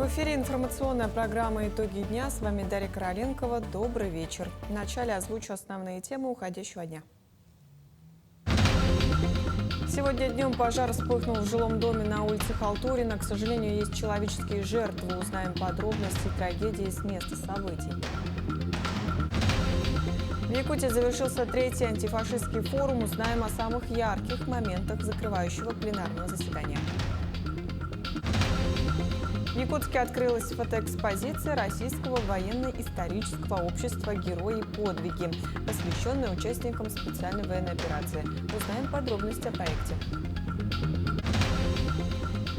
В эфире информационная программа «Итоги дня». С вами Дарья Короленкова. Добрый вечер. Вначале озвучу основные темы уходящего дня. Сегодня днем пожар вспыхнул в жилом доме на улице Халтурина. К сожалению, есть человеческие жертвы. Узнаем подробности трагедии с места событий. В Якутии завершился третий антифашистский форум. Узнаем о самых ярких моментах закрывающего пленарного заседания. В Якутске открылась фотоэкспозиция Российского военно-исторического общества «Герои подвиги», посвященная участникам специальной военной операции. Узнаем подробности о проекте.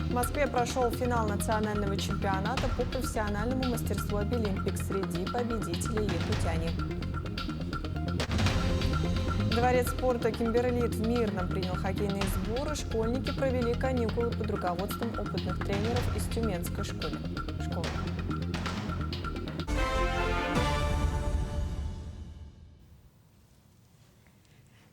В Москве прошел финал национального чемпионата по профессиональному мастерству «Обилимпик». Среди победителей якутяне. Дворец спорта Кимберлит в Мирном принял хоккейные сборы. Школьники провели каникулы под руководством опытных тренеров из Тюменской школы.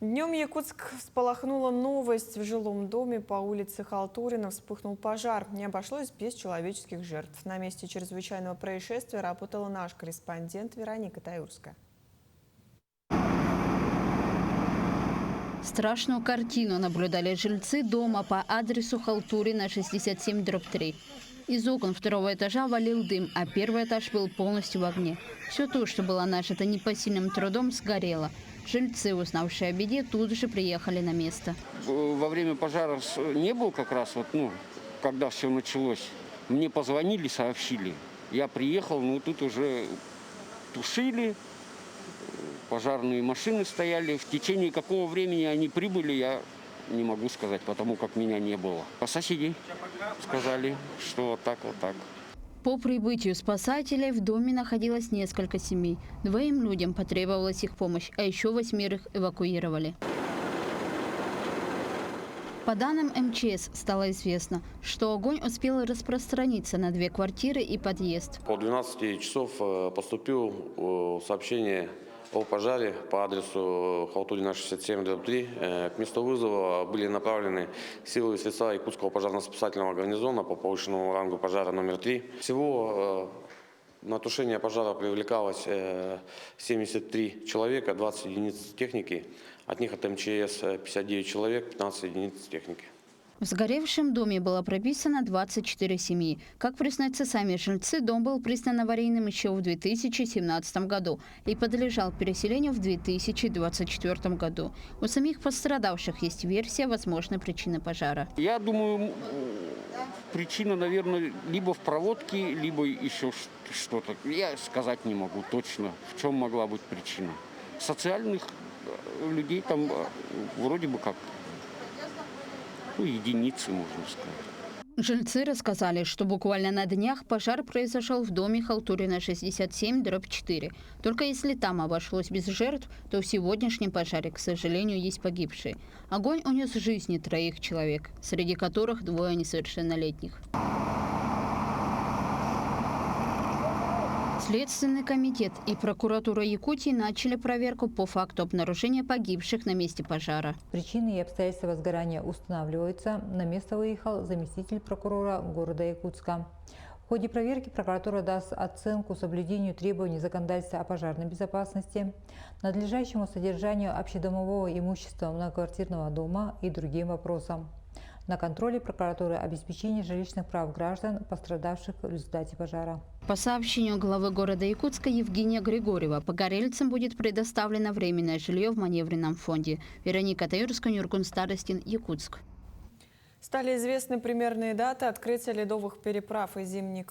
Днем Якутск всполохнула новость. В жилом доме по улице Халтурина вспыхнул пожар. Не обошлось без человеческих жертв. На месте чрезвычайного происшествия работала наш корреспондент Вероника Таюрская. Страшную картину наблюдали жильцы дома по адресу Халтурина, 67/3. Из окон второго этажа валил дым, а первый этаж был полностью в огне. Все то, что было нажито непосильным трудом, сгорело. Жильцы, узнавшие о беде, тут же приехали на место. Во время пожара не было как раз, когда все началось. Мне позвонили, сообщили. Я приехал, тут уже тушили. Пожарные машины стояли. В течение какого времени они прибыли, я не могу сказать, потому как меня не было. А соседи сказали, что вот так. По прибытию спасателей в доме находилось несколько семей. 2 людям потребовалась их помощь, а еще 8 эвакуировали. По данным МЧС стало известно, что огонь успел распространиться на 2 квартиры и подъезд. По 12 часов поступило сообщение о пожаре по адресу Халтурина, 67/3. К месту вызова были направлены силы и средства Якутского пожарно-спасательного гарнизона по повышенному рангу пожара номер 3. Всего на тушение пожара привлекалось 73 человека, 20 единиц техники. От них от МЧС 59 человек, 15 единиц техники. В сгоревшем доме было прописано 24 семьи. Как признаются сами жильцы, дом был признан аварийным еще в 2017 году и подлежал переселению в 2024 году. У самих пострадавших есть версия возможной причины пожара. Я думаю, причина, наверное, либо в проводке, либо еще что-то. Я сказать не могу точно, в чем могла быть причина. Социальных людей там вроде бы как единицы, можно сказать. Жильцы рассказали, что буквально на днях пожар произошел в доме Халтурина, 67/4. Только если там обошлось без жертв, то в сегодняшнем пожаре, к сожалению, есть погибшие. Огонь унес жизни 3 человек, среди которых 2 несовершеннолетних. Следственный комитет и прокуратура Якутии начали проверку по факту обнаружения погибших на месте пожара. Причины и обстоятельства возгорания устанавливаются. На место выехал заместитель прокурора города Якутска. В ходе проверки прокуратура даст оценку соблюдению требований законодательства о пожарной безопасности, надлежащему содержанию общедомового имущества многоквартирного дома и другим вопросам. На контроле прокуратуры обеспечение жилищных прав граждан, пострадавших в результате пожара. По сообщению главы города Якутска Евгения Григорьева, погорельцам будет предоставлено временное жилье в маневренном фонде. Вероника Таюрская, Нюргун Старостин, Якутск. Стали известны примерные даты открытия ледовых переправ и зимних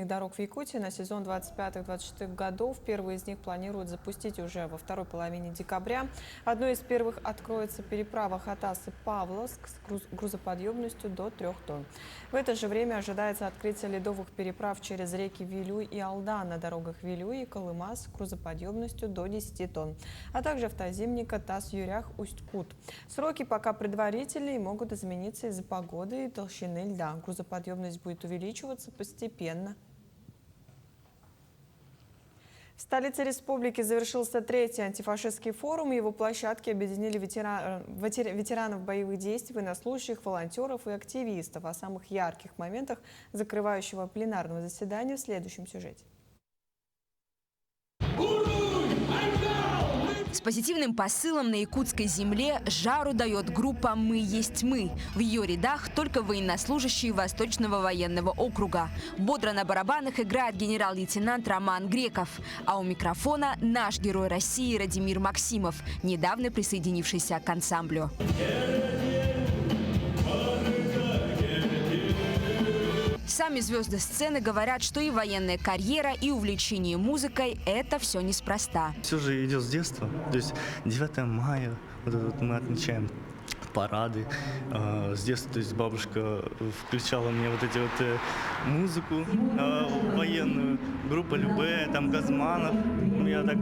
дорог в Якутии на сезон 25-26 годов. Первые из них планируют запустить уже во второй половине декабря. Одной из первых откроется переправа Хатасы-Павловск с грузоподъемностью до 3 тонн. В это же время ожидается открытие ледовых переправ через реки Вилюй и Алдан на дорогах Вилюй и Колыма с грузоподъемностью до 10 тонн, а также автозимника Тас-Юрях-Усть-Кут. Сроки пока предварительные и могут измениться из-за погоды и толщины льда. Грузоподъемность будет увеличиваться постепенно. В столице республики завершился третий антифашистский форум. Его площадки объединили ветеранов боевых действий, военнослужащих, волонтеров и активистов. О самых ярких моментах закрывающего пленарного заседания в следующем сюжете. С позитивным посылом на якутской земле жару дает группа «Мы есть мы». В ее рядах только военнослужащие Восточного военного округа. Бодро на барабанах играет генерал-лейтенант Роман Греков. А у микрофона наш герой России Радимир Максимов, недавно присоединившийся к ансамблю. Сами звезды сцены говорят, что и военная карьера, и увлечение музыкой – это все неспроста. Все же идет с детства. То есть 9 мая вот это вот мы отмечаем парады. С детства, то есть бабушка включала мне вот эти вот музыку военную, группа Любэ, там Газманов. Я так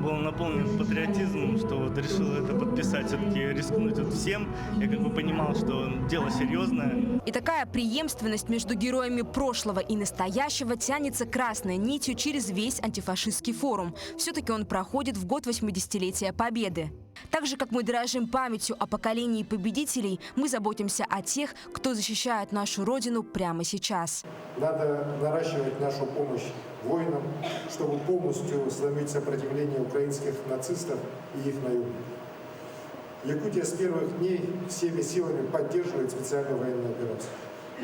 был наполнен патриотизмом, что вот решил это подписать, все-таки рискнуть вот всем. Я как бы понимал, что дело серьезное. И такая преемственность между героями прошлого и настоящего тянется красной нитью через весь антифашистский форум. Все-таки он проходит в год 80-летия Победы. Так же, как мы дорожим памятью о поколении победителей, мы заботимся о тех, кто защищает нашу Родину прямо сейчас. Надо наращивать нашу помощь воинам, чтобы полностью сломить сопротивление украинских нацистов и их наемников. Якутия с первых дней всеми силами поддерживает специальную военную операцию.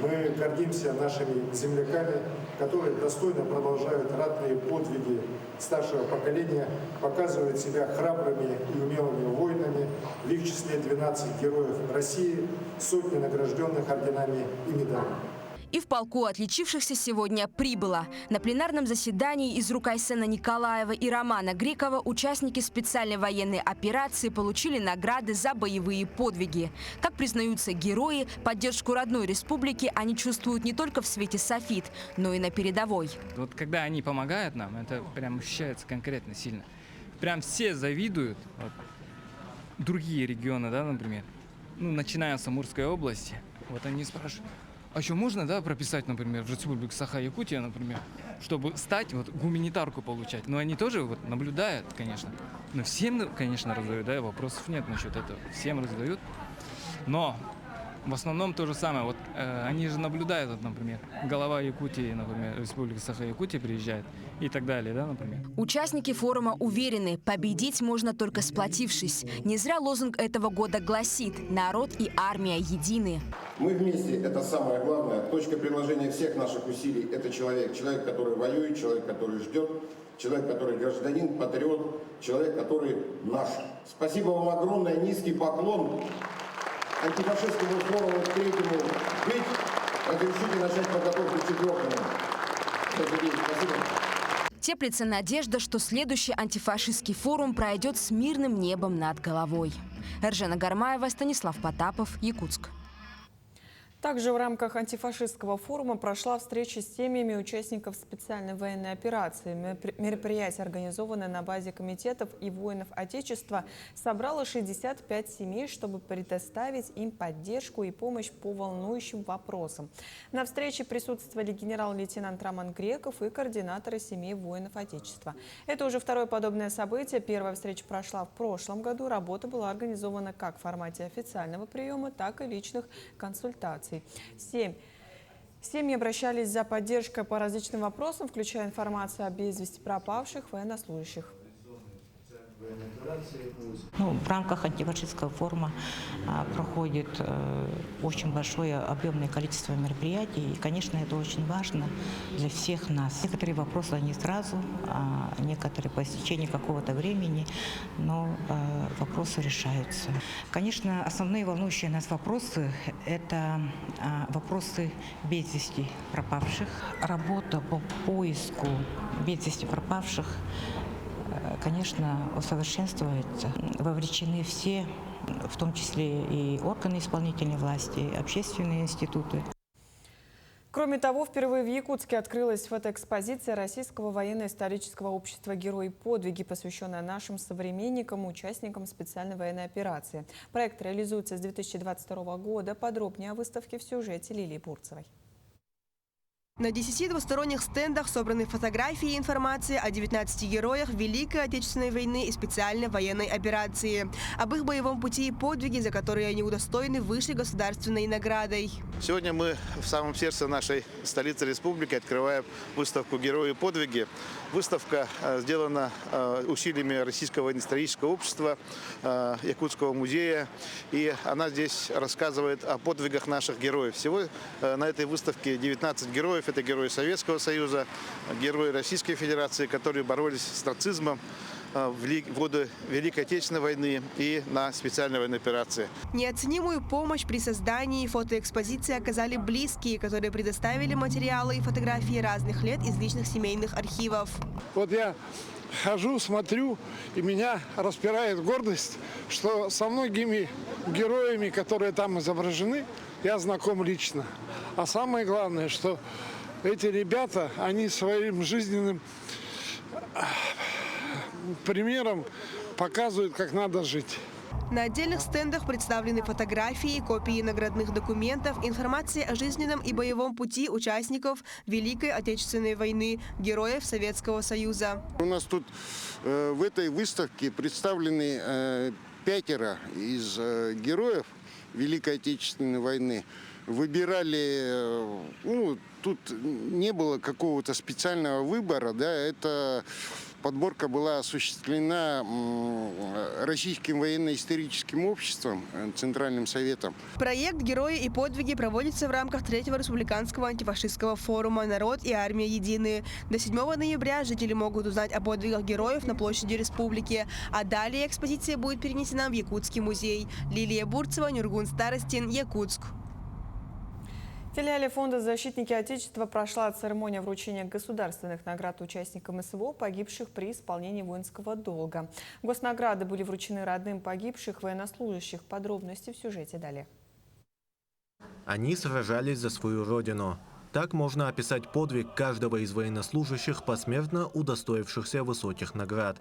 Мы гордимся нашими земляками, которые достойно продолжают ратные подвиги старшего поколения, показывают себя храбрыми и умелыми воинами. В их числе 12 героев России, сотни награжденных орденами и медалями. И в полку отличившихся сегодня прибыло. На пленарном заседании из рук Айсена Николаева и Романа Грекова участники специальной военной операции получили награды за боевые подвиги. Как признаются герои, поддержку родной республики они чувствуют не только в свете софит, но и на передовой. Вот когда они помогают нам, это прям ощущается конкретно сильно. Прям все завидуют. Вот, другие регионы, да, например, начиная с Амурской области, вот они спрашивают, а что можно, да, прописать, например, в Республику Саха-Якутия, например, чтобы стать, вот, гуманитарку получать. Но они тоже вот наблюдают, конечно. Но всем, конечно, раздают, да, вопросов нет насчет этого. Всем раздают. Но в основном то же самое. Вот они же наблюдают, вот, например, глава Якутии, например, Республика Саха-Якутия приезжает и так далее, да, например. Участники форума уверены, победить можно только сплотившись. Не зря лозунг этого года гласит «Народ и армия едины». Мы вместе – это самое главное. Точка приложения всех наших усилий – это человек. Человек, который воюет, человек, который ждет, человек, который гражданин, патриот, человек, который наш. Спасибо вам огромное, низкий поклон антифашистскому форуму третьему быть. Разрешите начать подготовку к четвертому. Спасибо. Теплится надежда, что следующий антифашистский форум пройдет с мирным небом над головой. Эржена Гармаева, Станислав Потапов, Якутск. Также в рамках антифашистского форума прошла встреча с семьями участников специальной военной операции. Мероприятие, организованное на базе комитетов и воинов Отечества, собрало 65 семей, чтобы предоставить им поддержку и помощь по волнующим вопросам. На встрече присутствовали генерал-лейтенант Роман Греков и координаторы семей воинов Отечества. Это уже второе подобное событие. Первая встреча прошла в прошлом году. Работа была организована как в формате официального приема, так и личных консультаций. Семьи обращались за поддержкой по различным вопросам, включая информацию о без вести пропавших военнослужащих. В рамках антифашистского форума проходит очень большое объемное количество мероприятий. И, конечно, это очень важно для всех нас. Некоторые вопросы они сразу, некоторые по истечении какого-то времени, но вопросы решаются. Конечно, основные волнующие нас вопросы – это вопросы без вести пропавших. Работа по поиску без вести пропавших, конечно, усовершенствуется. Вовлечены все, в том числе и органы исполнительной власти, общественные институты. Кроме того, впервые в Якутске открылась фотоэкспозиция Российского военно-исторического общества «Герои подвиги», посвященная нашим современникам, участникам специальной военной операции. Проект реализуется с 2022 года. Подробнее о выставке в сюжете Лилии Бурцевой. На 10 двусторонних стендах собраны фотографии и информация о 19 героях Великой Отечественной войны и специальной военной операции. Об их боевом пути и подвиге, за которые они удостоены высшей государственной наградой. Сегодня мы в самом сердце нашей столицы республики открываем выставку «Герои и подвиги». Выставка сделана усилиями Российского военно-исторического общества, Якутского музея. И она здесь рассказывает о подвигах наших героев. Всего на этой выставке 19 героев. Это герои Советского Союза, герои Российской Федерации, которые боролись с нацизмом в годы Великой Отечественной войны и на специальной военной операции. Неоценимую помощь при создании фотоэкспозиции оказали близкие, которые предоставили материалы и фотографии разных лет из личных семейных архивов. Вот я хожу, смотрю, и меня распирает гордость, что со многими героями, которые там изображены, я знаком лично. А самое главное, что эти ребята, они своим жизненным примером показывают, как надо жить. На отдельных стендах представлены фотографии, копии наградных документов, информация о жизненном и боевом пути участников Великой Отечественной войны, героев Советского Союза. У нас тут в этой выставке представлены 5 из героев Великой Отечественной войны. Выбирали, тут не было какого-то специального выбора, да, это подборка была осуществлена Российским военно-историческим обществом, Центральным советом. Проект «Герои и подвиги» проводится в рамках 3-го республиканского антифашистского форума «Народ и армия едины». До 7 ноября жители могут узнать о подвигах героев на площади республики. А далее экспозиция будет перенесена в Якутский музей. Лилия Бурцева, Нюргун Старостин, Якутск. В филиале фонда «Защитники Отечества» прошла церемония вручения государственных наград участникам СВО, погибших при исполнении воинского долга. Госнаграды были вручены родным погибших военнослужащих. Подробности в сюжете далее. Они сражались за свою родину. Так можно описать подвиг каждого из военнослужащих, посмертно удостоившихся высоких наград.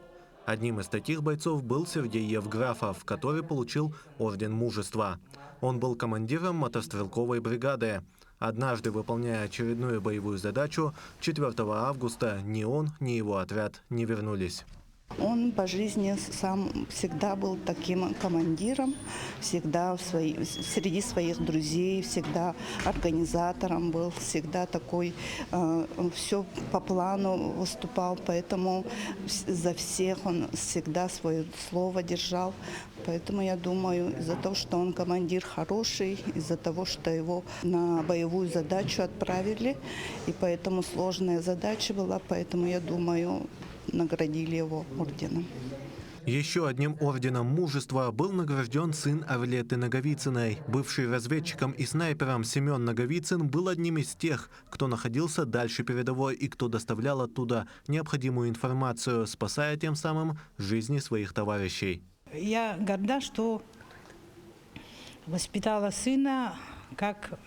Одним из таких бойцов был Сергей Евграфов, который получил Орден Мужества. Он был командиром мотострелковой бригады. Однажды, выполняя очередную боевую задачу, 4 августа ни он, ни его отряд не вернулись. Он по жизни сам всегда был таким командиром, всегда среди своих друзей, всегда организатором был, всегда такой, все по плану выступал, поэтому за всех он всегда свое слово держал. Поэтому я думаю, из-за того, что он командир хороший, из-за того, что его на боевую задачу отправили, и поэтому сложная задача была, поэтому я думаю, наградили его орденом. Еще одним орденом мужества был награжден сын Арлеты Наговицыной. Бывший разведчиком и снайпером Семен Наговицын был одним из тех, кто находился дальше передовой и кто доставлял оттуда необходимую информацию, спасая тем самым жизни своих товарищей. Я горда, что воспитала сына как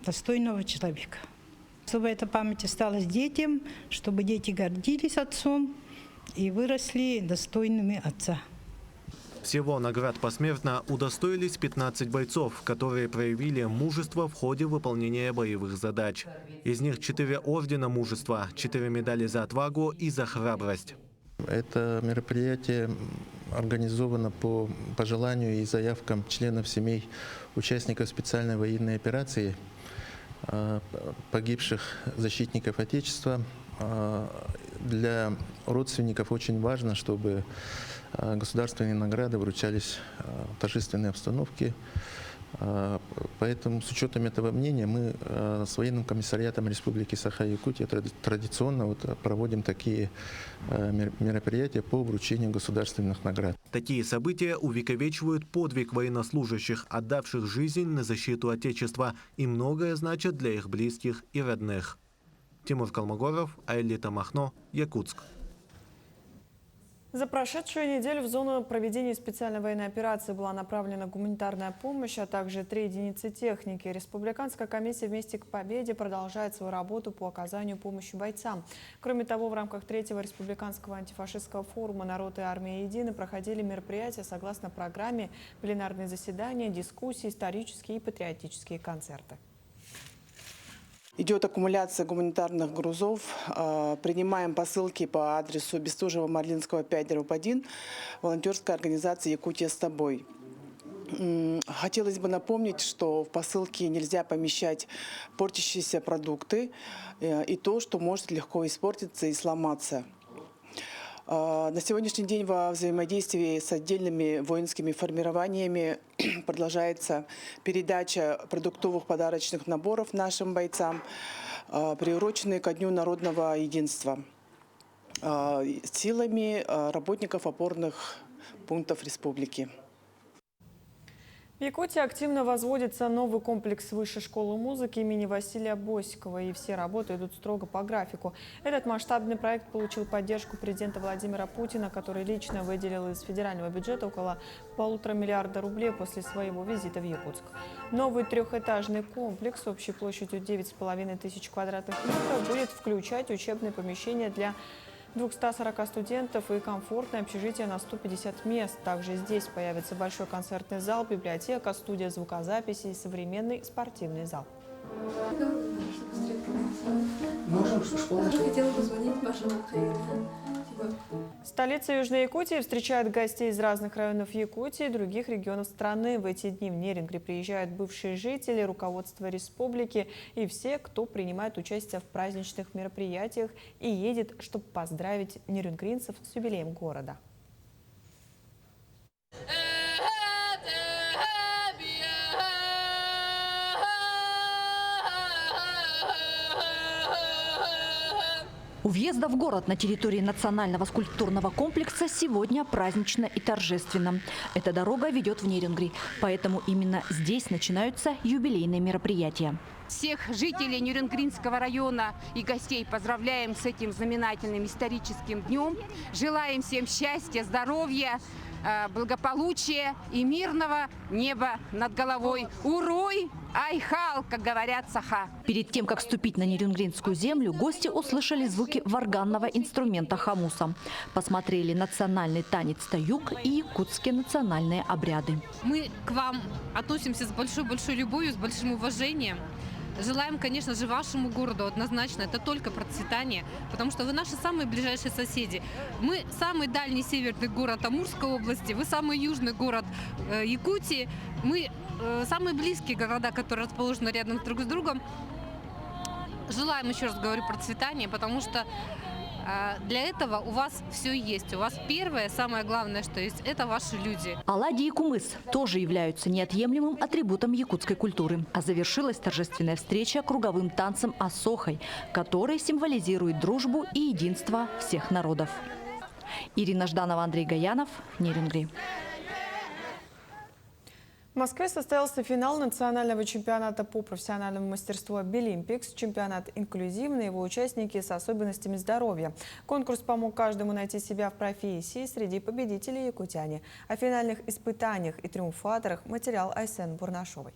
достойного человека. Чтобы эта память осталась детям, чтобы дети гордились отцом и выросли достойными отца. Всего наград посмертно удостоились 15 бойцов, которые проявили мужество в ходе выполнения боевых задач. Из них 4 ордена мужества, 4 медали за отвагу и за храбрость. Это мероприятие организовано по пожеланию и заявкам членов семей участников специальной военной операции, погибших защитников Отечества. Для родственников очень важно, чтобы государственные награды вручались в торжественной обстановке. Поэтому с учетом этого мнения мы с военным комиссариатом Республики Саха-Якутия традиционно проводим такие мероприятия по вручению государственных наград. Такие события увековечивают подвиг военнослужащих, отдавших жизнь на защиту Отечества, и многое значат для их близких и родных. Тимур Калмогоров, Айлита Махно, Якутск. За прошедшую неделю в зону проведения специальной военной операции была направлена гуманитарная помощь, а также 3 единицы техники. Республиканская комиссия «Вместе к победе» продолжает свою работу по оказанию помощи бойцам. Кроме того, в рамках 3-го республиканского антифашистского форума «Народ и армия едины» проходили мероприятия согласно программе: пленарные заседания, дискуссии, исторические и патриотические концерты. Идет аккумуляция гуманитарных грузов. Принимаем посылки по адресу Бестужева-Марлинского, 5/1, волонтерская организация «Якутия с тобой». Хотелось бы напомнить, что в посылке нельзя помещать портящиеся продукты и то, что может легко испортиться и сломаться. На сегодняшний день во взаимодействии с отдельными воинскими формированиями продолжается передача продуктовых подарочных наборов нашим бойцам, приуроченные ко Дню народного единства, силами работников опорных пунктов республики. В Якутии активно возводится новый комплекс Высшей школы музыки имени Василия Босикова, и все работы идут строго по графику. Этот масштабный проект получил поддержку президента Владимира Путина, который лично выделил из федерального бюджета около 1,5 миллиарда рублей после своего визита в Якутск. Новый трехэтажный комплекс общей площадью 9,5 тысяч квадратных метров будет включать учебные помещения для 240 студентов и комфортное общежитие на 150 мест. Также здесь появится большой концертный зал, библиотека, студия звукозаписи и современный спортивный зал. Хотела позвонить Маше. Столица Южной Якутии встречает гостей из разных районов Якутии и других регионов страны. В эти дни в Нерингри приезжают бывшие жители, руководство республики и все, кто принимает участие в праздничных мероприятиях и едет, чтобы поздравить нерингринцев с юбилеем города. У въезда в город на территории национального скульптурного комплекса сегодня празднично и торжественно. Эта дорога ведет в Нерингри, поэтому именно здесь начинаются юбилейные мероприятия. Всех жителей Нерюнгринского района и гостей поздравляем с этим знаменательным историческим днем. Желаем всем счастья, здоровья, благополучия и мирного неба над головой. Урой! Айхал, как говорят саха. Перед тем, как вступить на нерингринскую землю, гости услышали звуки варганного инструмента хамуса. Посмотрели национальный танец таюк и якутские национальные обряды. Мы к вам относимся с большой-большой любовью, с большим уважением. Желаем, конечно же, вашему городу однозначно, это только процветание, потому что вы наши самые ближайшие соседи. Мы самый дальний северный город Амурской области, вы самый южный город Якутии, мы самые близкие города, которые расположены рядом друг с другом. Желаем, еще раз говорю, процветания, потому что для этого у вас все есть. У вас первое, самое главное, что есть, это ваши люди. Оладьи и кумыс тоже являются неотъемлемым атрибутом якутской культуры. А завершилась торжественная встреча круговым танцем асохой, который символизирует дружбу и единство всех народов. Ирина Жданова, Андрей Гаянов, Нерингри. В Москве состоялся финал национального чемпионата по профессиональному мастерству «Билимпикс». Чемпионат инклюзивный, его участники с особенностями здоровья. Конкурс помог каждому найти себя в профессии, среди победителей якутяне. О финальных испытаниях и триумфаторах материал Айсен Бурнашовой.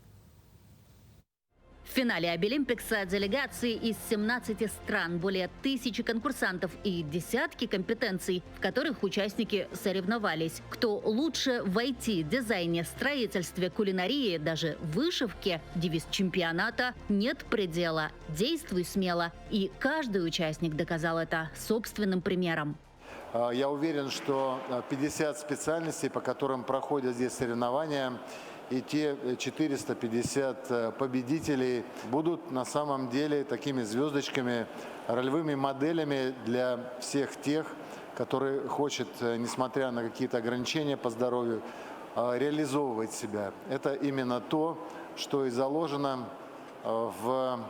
В финале Обилимпикса делегации из 17 стран, более 1000 конкурсантов и десятки компетенций, в которых участники соревновались. Кто лучше в IT, дизайне, строительстве, кулинарии, даже вышивке. Девиз чемпионата «Нет предела. Действуй смело». И каждый участник доказал это собственным примером. Я уверен, что 50 специальностей, по которым проходят здесь соревнования, и те 450 победителей будут на самом деле такими звездочками, ролевыми моделями для всех тех, которые хотят, несмотря на какие-то ограничения по здоровью, реализовывать себя. Это именно то, что и заложено в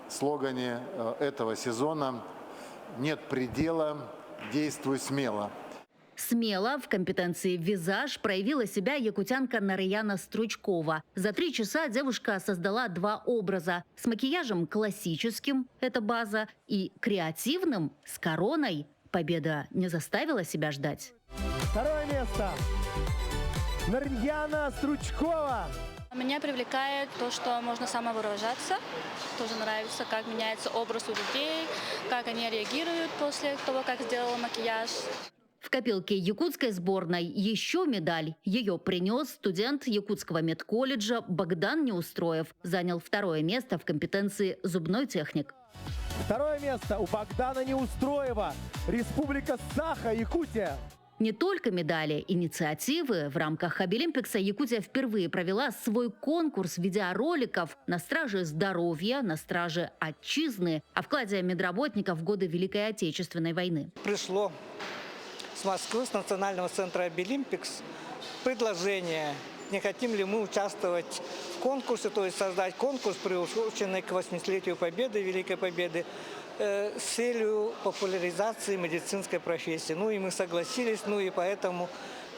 слогане этого сезона «Нет предела, действуй смело». Смело в компетенции «Визаж» проявила себя якутянка Нараяна Стручкова. За 3 часа девушка создала 2 образа. С макияжем классическим – это база, и креативным – с короной. Победа не заставила себя ждать. 2 место. Нараяна Стручкова. Меня привлекает то, что можно самовыражаться. Тоже нравится, как меняется образ у людей, как они реагируют после того, как сделала макияж. В копилке якутской сборной еще медаль. Ее принес студент Якутского медколледжа Богдан Неустроев. Занял 2-е место в компетенции зубной техник. 2-е место у Богдана Неустроева. Республика Саха, Якутия. Не только медали, инициативы. В рамках Обилимпикса Якутия впервые провела свой конкурс видеороликов «На страже здоровья», «На страже отчизны» о вкладе медработников в годы Великой Отечественной войны. Пришло с Москвы, с Национального центра Обилимпикс, предложение, не хотим ли мы участвовать в конкурсе, то есть создать конкурс, приуроченный к 80-летию Победы, Великой Победы, с целью популяризации медицинской профессии. Ну и мы согласились, ну и поэтому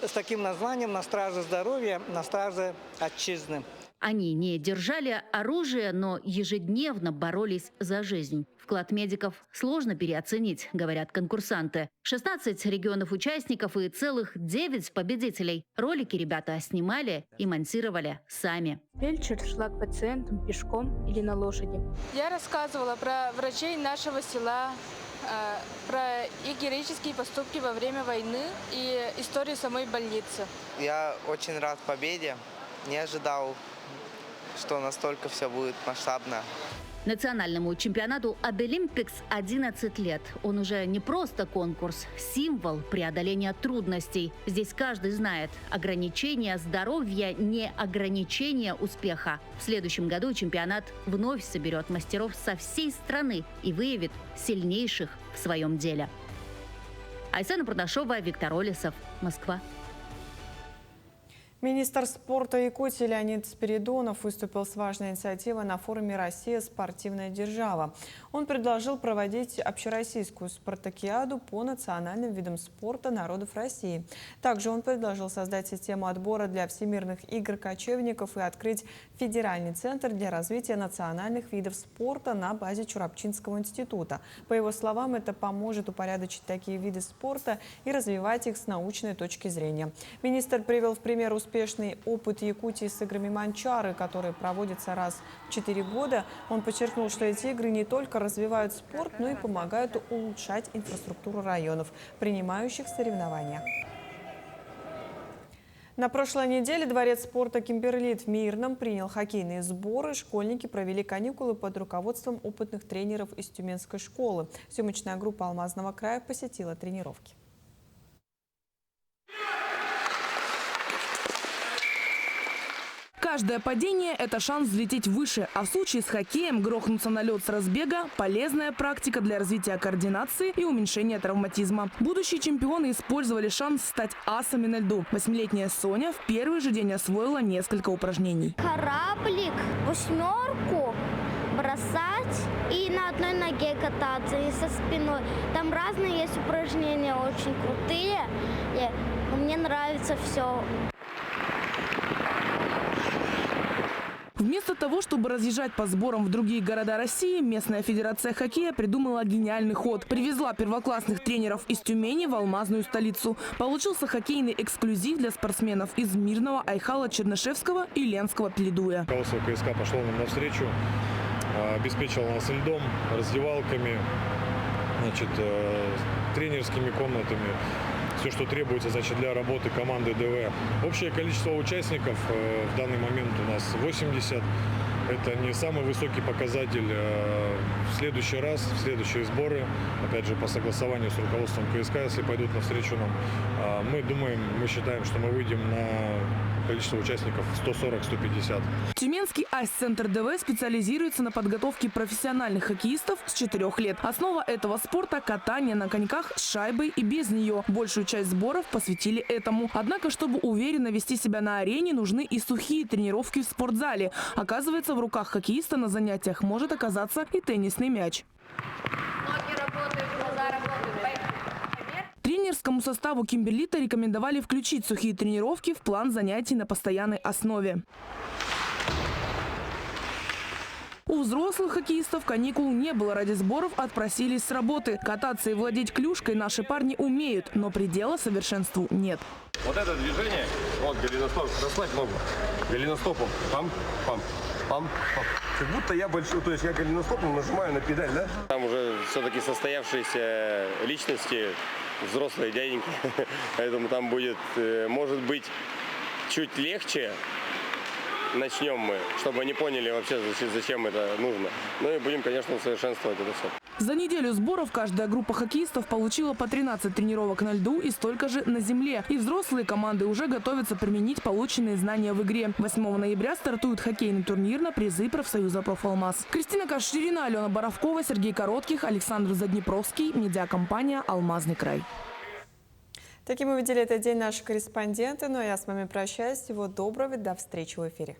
с таким названием «На страже здоровья», «На страже отчизны». Они не держали оружие, но ежедневно боролись за жизнь. Вклад медиков сложно переоценить, говорят конкурсанты. 16 регионов-участников и целых 9 победителей. Ролики ребята снимали и монтировали сами. Фельдшер шла к пациентам пешком или на лошади. Я рассказывала про врачей нашего села, про их героические поступки во время войны и историю самой больницы. Я очень рад победе. Не ожидал, что настолько все будет масштабно. Национальному чемпионату Обилимпикс 11 лет. Он уже не просто конкурс, символ преодоления трудностей. Здесь каждый знает, ограничение здоровья не ограничение успеха. В следующем году чемпионат вновь соберет мастеров со всей страны и выявит сильнейших в своем деле. Айсана Продашова, Виктор Олесов, Москва. Министр спорта Якутии Леонид Спиридонов выступил с важной инициативой на форуме «Россия. Спортивная держава». Он предложил проводить общероссийскую спартакиаду по национальным видам спорта народов России. Также он предложил создать систему отбора для всемирных игр кочевников и открыть федеральный центр для развития национальных видов спорта на базе Чурапчинского института. По его словам, это поможет упорядочить такие виды спорта и развивать их с научной точки зрения. Министр привел в пример успешный опыт Якутии с играми Манчары, которые проводятся раз в 4 года. Он подчеркнул, что эти игры не только развивают спорт, но и помогают улучшать инфраструктуру районов, принимающих соревнования. На прошлой неделе Дворец спорта «Кимберлит» в Мирном принял хоккейные сборы. Школьники провели каникулы под руководством опытных тренеров из Тюменской школы. Съемочная группа Алмазного края посетила тренировки. Каждое падение – это шанс взлететь выше, а в случае с хоккеем грохнуться на лед с разбега – полезная практика для развития координации и уменьшения травматизма. Будущие чемпионы использовали шанс стать асами на льду. 8-летняя Соня в первый же день освоила несколько упражнений. Кораблик, 8-ерку бросать и на одной ноге кататься, и со спиной. Там разные есть упражнения, очень крутые. Мне нравится все. Вместо того, чтобы разъезжать по сборам в другие города России, местная федерация хоккея придумала гениальный ход. Привезла первоклассных тренеров из Тюмени в алмазную столицу. Получился хоккейный эксклюзив для спортсменов из Мирного, Айхала, Чернышевского и Ленского Пледуя. Руководство КСК пошло нам навстречу, обеспечило нас льдом, раздевалками, тренерскими комнатами. Все, что требуется, для работы команды ДВ. Общее количество участников в данный момент у нас 80. Это не самый высокий показатель. В следующий раз, в следующие сборы, опять же, по согласованию с руководством КСК, если пойдут навстречу нам, мы считаем, что мы выйдем на количество участников 140-150. Тюменский АС-центр ДВ специализируется на подготовке профессиональных хоккеистов с 4 лет. Основа этого спорта – катание на коньках с шайбой и без нее. Большую часть сборов посвятили этому. Однако, чтобы уверенно вести себя на арене, нужны и сухие тренировки в спортзале. Оказывается, в руках хоккеиста на занятиях может оказаться и теннисный мяч. Тренерскому составу Кимберлита рекомендовали включить сухие тренировки в план занятий на постоянной основе. У взрослых хоккеистов каникул не было. Ради сборов отпросились с работы. Кататься и владеть клюшкой наши парни умеют, но предела совершенству нет. Вот это движение, голеностоп, расслабь ногу, голеностопом, пам, пам, пам, пам. Как будто я большой, то есть я голеностопом нажимаю на педаль, да? Там уже все-таки состоявшиеся личности взрослые дяденьки, поэтому там будет, может быть, чуть легче. Начнем мы, чтобы они поняли вообще, зачем это нужно. Ну и будем, конечно, усовершенствовать это все. За неделю сборов каждая группа хоккеистов получила по 13 тренировок на льду и столько же на земле. И взрослые команды уже готовятся применить полученные знания в игре. 8 ноября стартует хоккейный турнир на призы профсоюза «Профалмаз». Кристина Каширина, Алена Боровкова, Сергей Коротких, Александр Заднепровский. Медиакомпания «Алмазный край». Таким мы видели этот день наши корреспонденты. Ну а я с вами прощаюсь. Всего доброго. До встречи в эфире.